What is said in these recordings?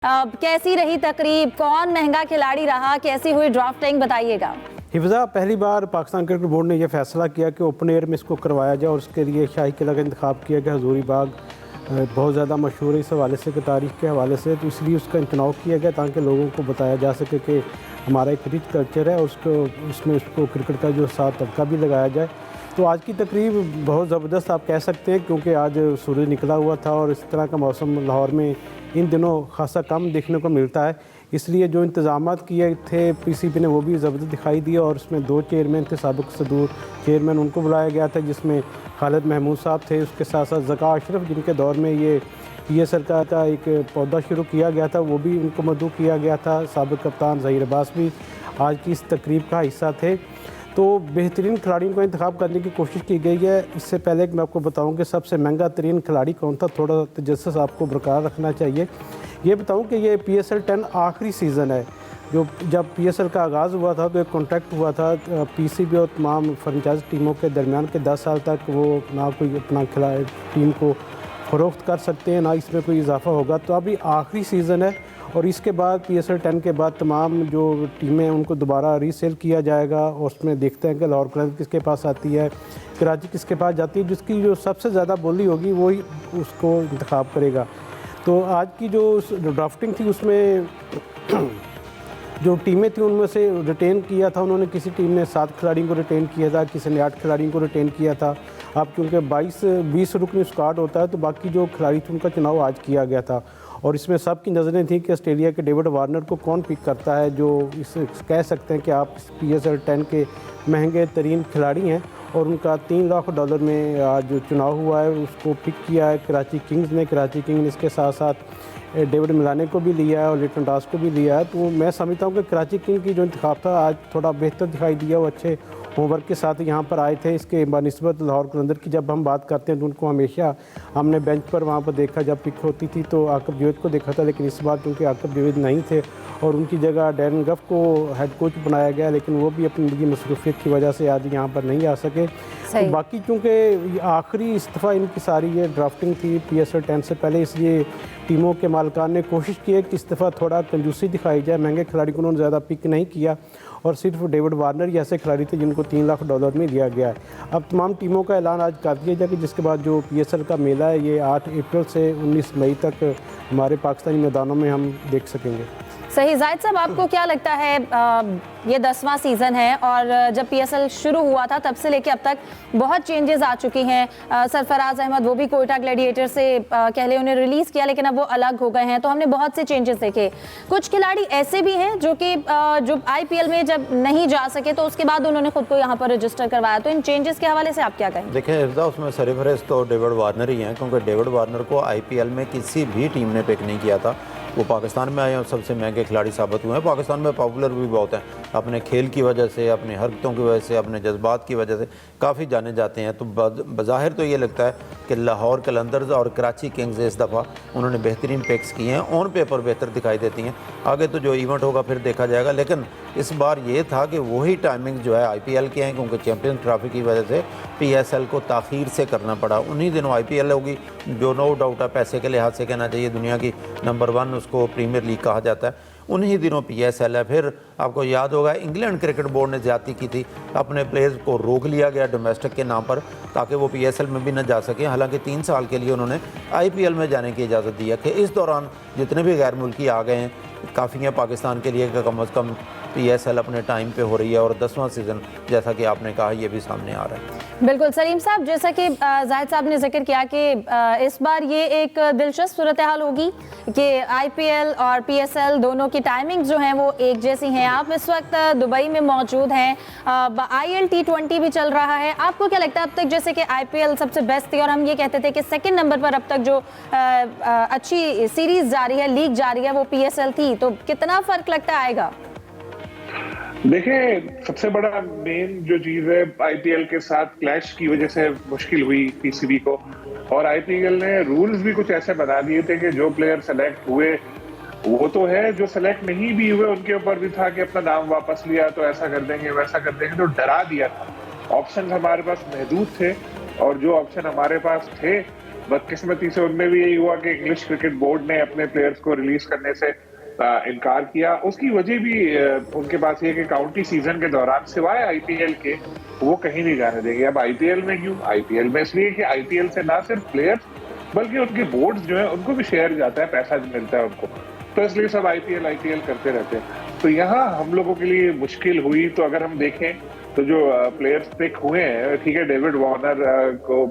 कैसी रही तकरीब, कौन महंगा खिलाड़ी रहा, कैसी हुई ड्राफ्टिंग, बताइएगा। हिफ्ज़ा, पहली बार पाकिस्तान क्रिकेट बोर्ड ने यह फैसला किया कि ओपन एयर में इसको करवाया जाए और उसके लिए शाही किला का इंतखाब किया गया। हजूरी बाग बहुत ज़्यादा मशहूर है इस हवाले से कि तारीख़ के हवाले से, तो इसलिए उसका इंतनाव किया गया ताकि लोगों को बताया जा सके कि हमारा एक रिच कल्चर है और उसमें उसको क्रिकेट का जो साथ तबका भी लगाया जाए। तो आज की तकरीब बहुत ज़बरदस्त आप कह सकते हैं, क्योंकि आज सूरज निकला हुआ था और इस तरह का मौसम लाहौर में इन दिनों खासा कम देखने को मिलता है, इसलिए जो इंतजाम किए थे पीसीबी ने वो भी ज़बरदस्त दिखाई दिए। और उसमें 2 चेयरमैन थे, साबिक़ सदूर चेयरमैन, उनको बुलाया गया था, जिसमें खालिद महमूद साहब थे, उसके साथ साथ ज़का अशरफ, जिनके दौर में ये पीएसएल का एक पौधा शुरू किया गया था, वो भी उनको मदऊ किया गया था। साबिक़ कप्तान ज़हीर अब्बास भी आज की इस तकरीब का हिस्सा थे। तो बेहतरीन खिलाड़ियों का इंतखाब करने की कोशिश की गई है। इससे पहले मैं आपको बताऊं कि सबसे महंगा तरीन खिलाड़ी कौन था, थोड़ा तजस्सुस आपको बरकरार रखना चाहिए। ये बताऊं कि ये PSL 10 आखिरी सीज़न है। जब PSL का आगाज़ हुआ था तो एक कॉन्ट्रैक्ट हुआ था पीसीबी और तमाम फ्रेंचाइज टीमों के दरमियान के 10 साल तक वो ना कोई अपना खिलाड़ी टीम को फ़रोख्त कर सकते हैं, ना इसमें कोई इजाफा होगा। तो अभी आखिरी सीज़न है और इसके बाद PSL 10 के बाद तमाम जो टीमें उनको दोबारा रीसेल किया जाएगा और उसमें देखते हैं कि लाहौर क्लब किसके पास आती है, कराची किसके पास जाती है, जिसकी जो सबसे ज़्यादा बोली होगी वही उसको इंतखाब करेगा। तो आज की जो ड्राफ्टिंग थी उसमें जो टीमें थी उनमें से रिटेन किया था उन्होंने, किसी टीम ने 7 खिलाड़ियों को रिटेन किया था, किसी ने 8 खिलाड़ियों को रिटेन किया था। अब क्योंकि 20 रुकनी स्क्वाड होता है तो बाकी जो खिलाड़ी थे उनका चुनाव आज किया गया था और इसमें सबकी नज़रें थी कि ऑस्ट्रेलिया के डेविड वार्नर को कौन पिक करता है, जो इस कह सकते हैं कि आप PSL 10 के महंगे तरीन खिलाड़ी हैं। और उनका $3 लाख में आज जो चुनाव हुआ है उसको पिक किया है कराची किंग्स ने। कराची किंग्स ने इसके साथ साथ डेविड मिलाने को भी लिया है और लिटन दास को भी लिया है। तो मैं समझता हूँ कि कराची किंग की जो इंतखाब था आज थोड़ा बेहतर दिखाई दिया। वो अच्छे होमवर्क के साथ यहाँ पर आए थे। इसके बनिस्बत लाहौर कलंदर की जब हम बात करते हैं तो उनको हमेशा हमने बेंच पर वहाँ पर देखा, जब पिक होती थी तो आकब जावेद को देखा था, लेकिन इस बार क्योंकि आकब जावेद नहीं थे और उनकी जगह डैरन गफ को हेड कोच बनाया गया, लेकिन वो भी अपनी निजी मसरूफियत की वजह से आज यहाँ पर नहीं आ सके। तो बाकी चूँकि आखिरी इस्तीफ़ा इनकी सारी ये ड्राफ्टिंग थी PSL 10 से पहले, इसलिए टीमों के मालिकान ने कोशिश की है कि इस दफ़ा थोड़ा कंजूसी दिखाई जाए। महंगे खिलाड़ी को उन्होंने ज़्यादा पिक नहीं किया और सिर्फ डेविड वार्नर ही ऐसे खिलाड़ी थे जिनको $3 लाख में दिया गया है। अब तमाम टीमों का ऐलान आज कर दिया जाएगा, जिसके बाद जो PSL का मेला है ये 8 अप्रैल से 19 मई तक हमारे पाकिस्तानी मैदानों में हम देख सकेंगे। सही। जाहिद साहब, आपको क्या लगता है, ये 10वां सीज़न है और जब PSL शुरू हुआ था तब से लेके अब तक बहुत चेंजेस आ चुकी हैं। सरफराज अहमद वो भी कोयटा ग्लैडिएटर से कह ले उन्हें रिलीज़ किया, लेकिन अब वो अलग हो गए हैं, तो हमने बहुत से चेंजेस देखे। कुछ खिलाड़ी ऐसे भी हैं जो कि जो IPL में जब नहीं जा सके तो उसके बाद उन्होंने खुद को यहाँ पर रजिस्टर करवाया। तो इन चेंजेस के हवाले से आप क्या कहें? देखिए हिफ्ज़ा, उसमें सरफराज तो डेविड वार्नर ही हैं, क्योंकि डेविड वार्नर को IPL में किसी भी टीम ने पिक नहीं किया था। वो पाकिस्तान में आए और सबसे महंगे खिलाड़ी साबित हुए हैं। पाकिस्तान में पॉपुलर भी बहुत हैं, अपने खेल की वजह से, अपनी हरकतों की वजह से, अपने जज्बात की वजह से काफ़ी जाने जाते हैं। तो बज़ाहिर तो ये लगता है कि लाहौर कलंदर्स और कराची किंग्स इस दफ़ा उन्होंने बेहतरीन पिक्स किए हैं, ऑन पेपर बेहतर दिखाई देती हैं। आगे तो जो इवेंट होगा फिर देखा जाएगा, लेकिन इस बार ये था कि वही टाइमिंग जो है IPL के हैं, क्योंकि चैम्पियंस ट्रॉफी की वजह से PSL को ताख़ीर से करना पड़ा। उन्हीं दिनों IPL होगी, जो नो डाउट है पैसे के लिहाज से कहना चाहिए दुनिया की नंबर 1 उसको प्रीमियर लीग कहा जाता है। उन्हीं दिनों PSL है। फिर आपको याद होगा इंग्लैंड क्रिकेट बोर्ड ने ज़्यादती की थी, अपने प्लेयर्स को रोक लिया गया डोमेस्टिक के नाम पर ताकि वो PSL में भी न जा सकें। हालांकि 3 साल के लिए उन्होंने IPL में जाने की इजाज़त दी है कि इस दौरान जितने भी गैर मुल्की आ गए हैं काफ़ी हैं पाकिस्तान के लिए कि कम अज़ कम PSL अपने टाइम पे हो रही है और 10वां सीज़न जैसा कि आपने कहा ये भी सामने आ रहा है। बिल्कुल सलीम साहब, जैसा कि जाहिद साहब ने जिक्र किया कि इस बार ये एक दिलचस्प सूरत हाल होगी कि IPL और PSL दोनों की टाइमिंग जो हैं वो एक जैसी हैं। आप इस वक्त दुबई में मौजूद हैं, IL T20 भी चल रहा है। आपको क्या लगता है अब तक, जैसे कि IPL सबसे बेस्ट थी और हम ये कहते थे कि सेकंड नंबर पर अब तक जो अच्छी सीरीज़ जारी है, लीग जारी है, वो PSL थी, तो कितना फ़र्क लगता आएगा? देखिए, सबसे बड़ा मेन जो चीज है IPL के साथ क्लैश की वजह से मुश्किल हुई PCB को, और IPL ने रूल्स भी कुछ ऐसे बना दिए थे कि जो प्लेयर सेलेक्ट हुए वो तो है, जो सेलेक्ट नहीं भी हुए उनके ऊपर भी था कि अपना नाम वापस लिया तो ऐसा कर देंगे वैसा कर देंगे, तो डरा दिया था। ऑप्शन हमारे पास महदूद थे और जो ऑप्शन हमारे पास थे बदकिस्मती से उनमें भी यही हुआ कि इंग्लिश क्रिकेट बोर्ड ने अपने प्लेयर्स को रिलीज करने से इनकार किया। उसकी वजह भी उनके पास ये कि काउंटी सीजन के दौरान सिवाय आईपीएल के वो कहीं नहीं जाने देंगे। अब आईपीएल में क्यों? आईपीएल में इसलिए कि आईपीएल से ना सिर्फ प्लेयर्स बल्कि उनके बोर्ड्स जो है उनको भी शेयर जाता है, पैसा मिलता है उनको, तो इसलिए सब आईपीएल करते रहते हैं। तो यहाँ हम लोगों के लिए मुश्किल हुई। तो अगर हम देखें तो जो प्लेयर्स पिक हुए हैं, ठीक है, डेविड वार्नर को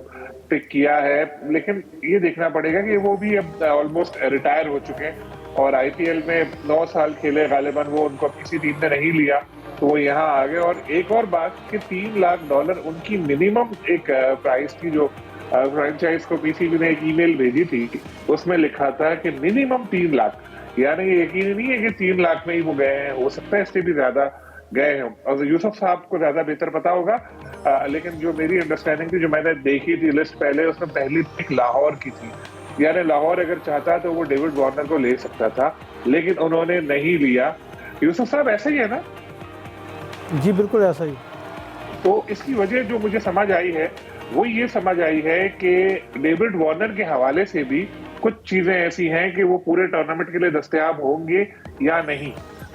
पिक किया है, लेकिन ये देखना पड़ेगा कि वो भी अब ऑलमोस्ट रिटायर हो चुके हैं और आईपीएल में 9 साल खेले, गालिबन वो उनको किसी टीम ने नहीं लिया तो वो यहाँ आ गए। और एक और बात कि $3 लाख उनकी मिनिमम एक प्राइस थी जो फ्रेंचाइज को पीसीबी ने एक ईमेल भेजी थी, उसमें लिखा था कि मिनिमम 3 लाख, यानी ये यकीन नहीं है कि 3 लाख में ही वो गए हैं, हो सकता है इससे भी ज्यादा गए हैं। और यूसुफ साहब को ज्यादा बेहतर पता होगा, लेकिन जो मेरी अंडरस्टैंडिंग थी, जो मैंने देखी थी लिस्ट पहले, उसमें पहली पिक लाहौर की थी, यानी लाहौर अगर चाहता तो वो डेविड वार्नर को ले सकता था, लेकिन उन्होंने नहीं लिया। यूसुफ साहब ऐसा ही है ना? जी बिल्कुल ऐसा ही। तो इसकी वजह जो मुझे समझ आई है वो ये समझ आई है कि डेविड वार्नर के हवाले से भी कुछ चीजें ऐसी हैं कि वो पूरे टूर्नामेंट के लिए दस्तयाब होंगे या नहीं,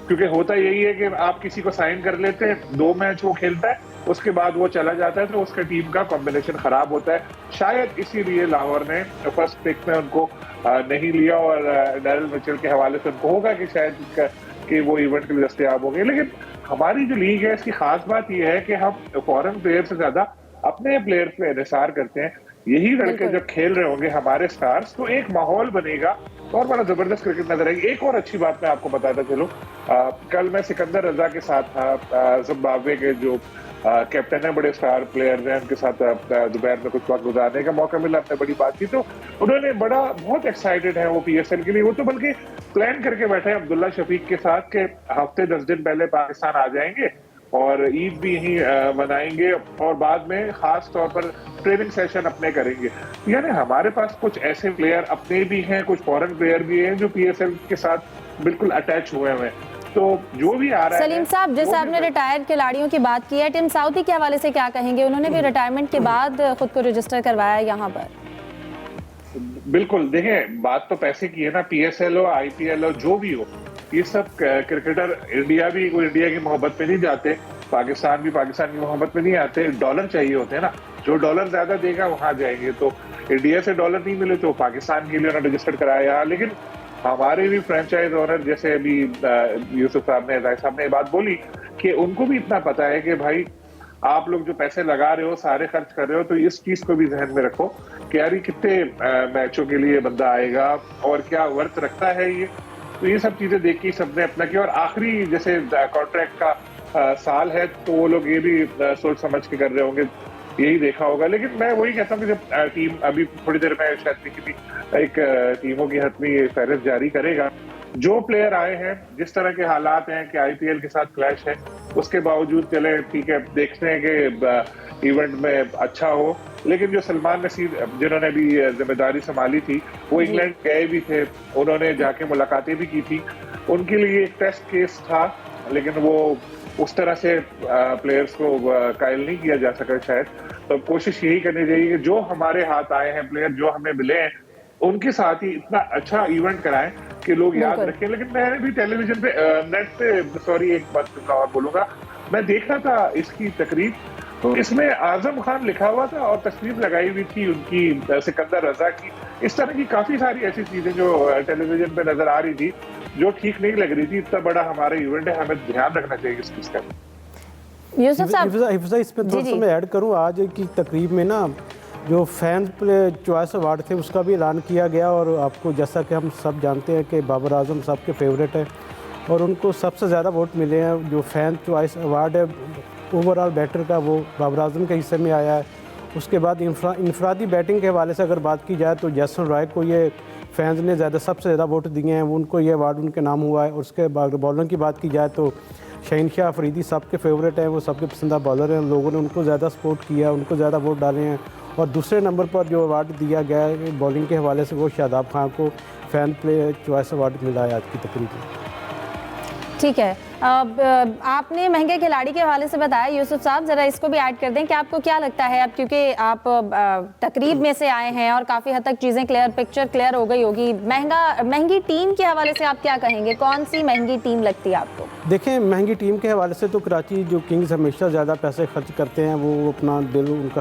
क्योंकि होता यही है कि आप किसी को साइन कर लेते हैं, 2 मैच वो खेलता है, उसके बाद वो चला जाता है, तो उसका टीम का कॉम्बिनेशन खराब होता है। शायद इसीलिए लाहौर ने फर्स्ट पिक में उनको नहीं लिया और डैरिल मिचेल के हवाले से उनको होगा कि शायद कि वो इवेंट के लिए दस्तयाब हो गए। लेकिन हमारी जो लीग है इसकी खास बात यह है कि हम फॉरेन प्लेयर से ज्यादा अपने प्लेयर्स पे इंहिसार करते हैं। यही लड़के जब खेल रहे होंगे हमारे स्टार्स, तो एक माहौल बनेगा और बड़ा जबरदस्त क्रिकेट नजर आएगी। एक और अच्छी बात मैं आपको बताता चलूं, कल मैं सिकंदर रजा के साथ था, जिम्बाब्वे के जो कैप्टन है, बड़े स्टार प्लेयर्स हैं, उनके साथ दोपहर में कुछ वक्त गुजारने का मौका मिला, अपने बड़ी बात की। तो उन्होंने बहुत एक्साइटेड है वो पीएसएल के लिए, वो तो बल्कि प्लान करके बैठे हैं अब्दुल्ला शफीक के साथ के हफ्ते 10 दिन पहले पाकिस्तान आ जाएंगे और ईद भी यहीं मनाएंगे और बाद में खास तौर पर ट्रेनिंग सेशन अपने करेंगे। यानी हमारे पास कुछ ऐसे प्लेयर अपने भी हैं, कुछ फॉरेन प्लेयर भी हैं जो पीएसएल के साथ बिल्कुल अटैच हुए हैं। तो जो भी आ रहा है, सलीम साहब, जैसे आपने रिटायर्ड खिलाड़ियों की बात की है, टिम साउदी के हवाले से क्या कहेंगे? उन्होंने भी रिटायरमेंट के बाद खुद को रजिस्टर करवाया यहाँ पर। बिल्कुल, देखें बात तो पैसे की है ना, पीएसएल हो, आईपीएल हो, जो भी हो, ये सब क्रिकेटर इंडिया भी कोई इंडिया की मोहब्बत में नहीं जाते, पाकिस्तान भी पाकिस्तान की मोहब्बत में नहीं आते। डॉलर चाहिए होते हैं ना, जो डॉलर ज्यादा देगा वहां जाएंगे। तो इंडिया से डॉलर नहीं मिले तो पाकिस्तान के लिए उन्होंने रजिस्टर कराया। लेकिन हमारे भी फ्रेंचाइज ओनर, जैसे अभी यूसुफ साहब ने, जाहिद साहब ने बात बोली कि उनको भी इतना पता है कि भाई आप लोग जो पैसे लगा रहे हो, सारे खर्च कर रहे हो, तो इस चीज को भी जहन में रखो कि यार कितने मैचों के लिए बंदा आएगा और क्या वर्थ रखता है ये। तो ये सब चीजें देखी सबने अपना किया। और आखिरी जैसे कॉन्ट्रैक्ट का साल है तो वो लोग ये भी सोच समझ के कर रहे होंगे, यही देखा होगा। लेकिन मैं वही कहता हूँ कि जब टीम अभी थोड़ी देर में शायद किसी एक टीमों की हतमी फहरिस्त जारी करेगा, जो प्लेयर आए हैं, जिस तरह के हालात हैं कि आईपीएल के साथ क्लैश है, उसके बावजूद चले ठीक है, देखते हैं कि इवेंट में अच्छा हो। लेकिन जो सलमान नसीर जिन्होंने भी जिम्मेदारी संभाली थी, वो इंग्लैंड गए भी थे, उन्होंने जाके मुलाकातें भी की थी, उनके लिए एक टेस्ट केस था, लेकिन वो उस तरह से प्लेयर्स को कायल नहीं किया जा सका शायद। तो कोशिश यही करनी चाहिए कि जो हमारे हाथ आए हैं प्लेयर, जो हमें मिले हैं, उनके साथ ही इतना अच्छा इवेंट कराएं कि लोग याद रखें। लेकिन मैंने भी टेलीविजन पे नेट पे, सॉरी एक बात और बोलूंगा, मैं देख रहा था इसकी तकरीब, तो इसमें आजम खान लिखा हुआ था और तस्वीर लगाई हुई थी उनकी सिकंदर रजा की। इस तरह की काफी सारी ऐसी चीजें जो टेलीविजन पे नजर आ रही थी जो ठीक नहीं लग रही थी। इतना बड़ा हमारा इवेंट है, हमें ध्यान रखना चाहिए इस चीज का। यूसुफ साहब, हिफ्जा इसमें थोड़ा सा मैं ऐड करूँ, आज की तकरीब में ना जो फैन प्ले चॉइस अवार्ड थे उसका भी ऐलान किया गया। और आपको जैसा कि हम सब जानते हैं कि बाबर आजम साहब के फेवरेट है और उनको सबसे ज़्यादा वोट मिले हैं। जो फैन चॉइस अवार्ड है ओवरऑल बैटर का, वो बाबर आजम के हिस्से में आया है। उसके बाद इंफरादी बैटिंग के हवाले से अगर बात की जाए तो जैसन रॉय को ये फैंस ने सबसे ज़्यादा वोट दिए हैं, उनको ये अवार्ड उनके नाम हुआ है। और उसके बाद बॉलर की बात की जाए तो शहनशाह अफरीदी सबके फेवरेट हैं, वो सबके पसंदीदा बॉलर हैं, लोगों ने उनको ज़्यादा सपोर्ट किया, उनको ज़्यादा वोट डाले हैं। और दूसरे नंबर पर जो अवार्ड दिया गया है बॉलिंग के हवाले से, वो शादाब खान को फैन प्ले चॉइस अवार्ड मिला है आज की तकरीब में। ठीक है। अब आपने महंगे खिलाड़ी के हवाले से बताया, यूसुफ साहब जरा इसको भी ऐड कर दें कि आपको क्या लगता है, अब क्योंकि आप तकरीब में से आए हैं और काफ़ी हद तक चीज़ें पिक्चर क्लियर हो गई होगी, महंगी टीम के हवाले से आप क्या कहेंगे, कौन सी महंगी टीम लगती है आपको? देखें, महंगी टीम के हवाले से तो कराची जो किंग्स हमेशा ज़्यादा पैसे खर्च करते हैं, वो अपना दिल उनका